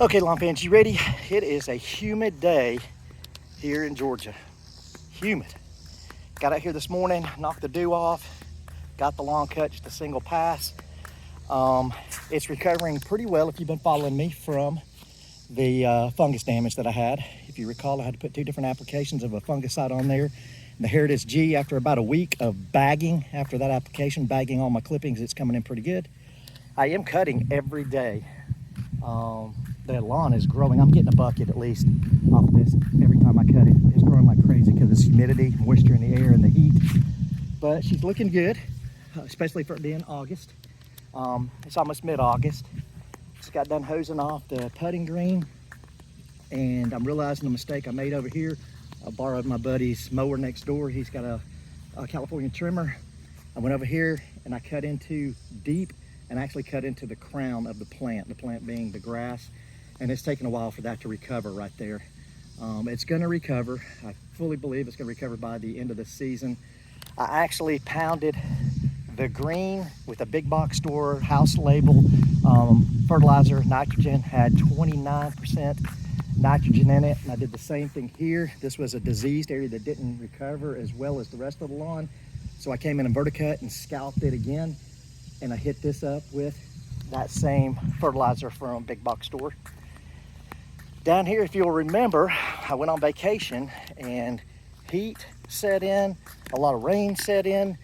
Okay, lawn fans, you ready? It is a humid day here in Georgia. Humid. Got out here this morning, knocked the dew off, got the lawn cut just a single pass. It's recovering pretty well if you've been following me from the fungus damage that I had. If you recall, I had to put 2 different applications of a fungicide on there. The Heritage G, after about a week of bagging, after that application, bagging all my clippings, it's coming in pretty good. I am cutting every day. The lawn is growing. I'm getting a bucket at least off of this every time I cut it. It's growing like crazy because of humidity, moisture in the air, and the heat. But she's looking good, especially for it being August. It's almost mid-August. Just got done hosing off the putting green, and I'm realizing the mistake I made over here. I borrowed my buddy's mower next door. He's got a California trimmer. I went over here and I cut into deep and actually cut into the crown of the plant being the grass. And it's taken a while for that to recover right there. It's gonna recover. I fully believe it's gonna recover by the end of the season. I actually pounded the green with a big box store house label fertilizer. Nitrogen had 29% nitrogen in it, and I did the same thing here. This was a diseased area that didn't recover as well as the rest of the lawn. So I came in and verticut and scalped it again, and I hit this up with that same fertilizer from big box store. Down here, if you'll remember, I went on vacation and heat set in, a lot of rain set in.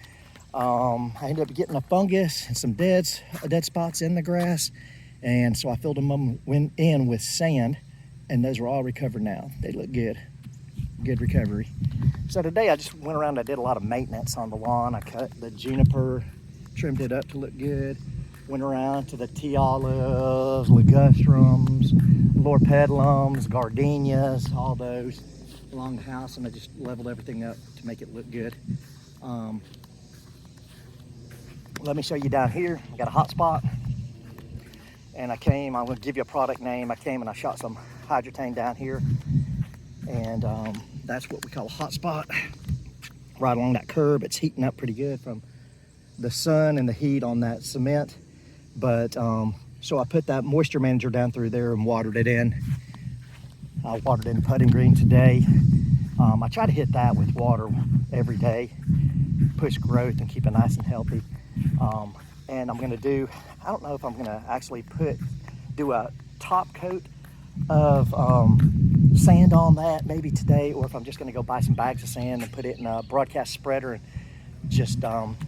I ended up getting a fungus and some dead spots in the grass. And so I filled them in with sand, and those are all recovered now. They look good, good recovery. So today I just went around, I did a lot of maintenance on the lawn. I cut the juniper, trimmed it up to look good. Went around to the tea olives, ligustrums, lorpedalums, gardenias, all those along the house, and I just leveled everything up to make it look good. Let me show you down here. I got a hot spot, and I'm gonna give you a product name. I came and I shot some hydrotane down here, and that's what we call a hot spot. Right along that curb, it's heating up pretty good from the sun and the heat on that cement. But so I put that moisture manager down through there and watered it in. I watered in putting green today. I try to hit that with water every day, push growth and keep it nice and healthy. And I'm gonna I don't know if I'm gonna actually do a top coat of sand on that maybe today, or if I'm just gonna go buy some bags of sand and put it in a broadcast spreader and just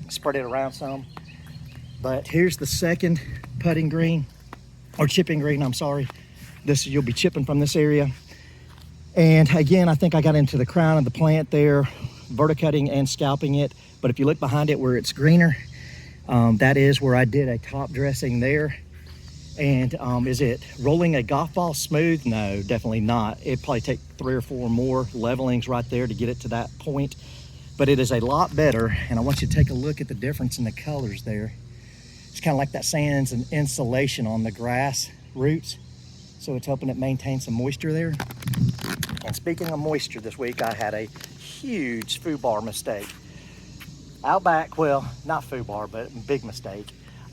spread it around some. But here's the second putting green, or chipping green, I'm sorry. You'll be chipping from this area. And again, I think I got into the crown of the plant there, verticutting and scalping it. But if you look behind it where it's greener, that is where I did a top dressing there. And is it rolling a golf ball smooth? No, definitely not. It'd probably take 3 or 4 more levelings right there to get it to that point. But it is a lot better, and I want you to take a look at the difference in the colors there. It's kind of like that sand's an insulation on the grass roots, so it's helping it maintain some moisture there. And speaking of moisture, this week I had a huge foobar mistake. Out back, well, not foobar, but big mistake.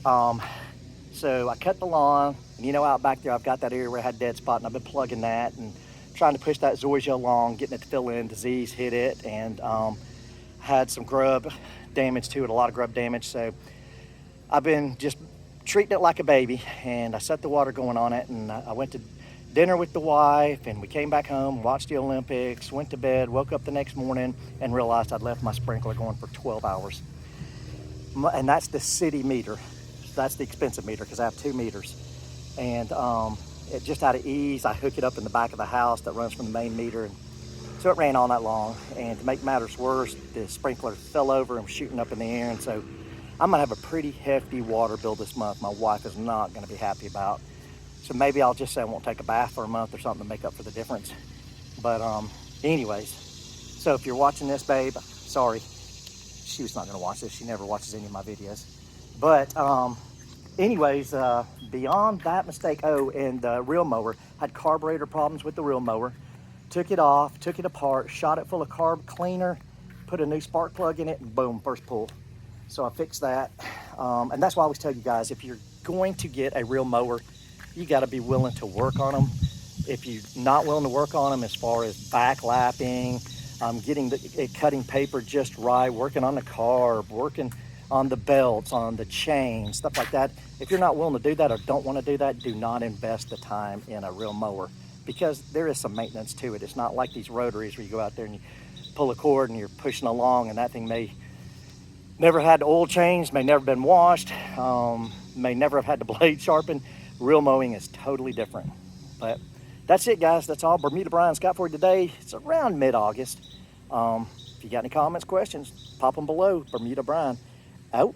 So I cut the lawn, and you know, out back there I've got that area where I had dead spot, and I've been plugging that and trying to push that zoysia along, getting it to fill in. Disease hit it, and had some grub damage to it, a lot of grub damage. So I've been just treating it like a baby, and I set the water going on it, and I went to dinner with the wife, and we came back home, watched the Olympics, went to bed, woke up the next morning and realized I'd left my sprinkler going for 12 hours. And that's the city meter. That's the expensive meter because I have 2 meters. And it just out of ease, I hook it up in the back of the house that runs from the main meter. And so it ran all night long. And to make matters worse, the sprinkler fell over and was shooting up in the air. And so I'm gonna have a pretty hefty water bill this month. My wife is not gonna be happy about. So maybe I'll just say I won't take a bath for a month or something to make up for the difference. But anyways, so if you're watching this, babe, sorry. She was not gonna watch this. She never watches any of my videos. But anyways, beyond that mistake, and the reel mower, had carburetor problems with the reel mower. Took it off, took it apart, shot it full of carb cleaner, put a new spark plug in it, and boom, first pull. So I fixed that. And that's why I always tell you guys, if you're going to get a reel mower, you got to be willing to work on them. If you're not willing to work on them as far as back lapping, getting cutting paper just right, working on the carb, working on the belts, on the chain, stuff like that. If you're not willing to do that or don't want to do that, do not invest the time in a real mower, because there is some maintenance to it. It's not like these rotaries where you go out there and you pull a cord and you're pushing along, and that thing may never had oil changed, may never been washed, may never have had the blade sharpened. Real mowing is totally different. But that's it, guys. That's all Bermuda Brian's got for you today. It's around mid-August. If you got any comments, questions, pop them below. Bermuda Brian out.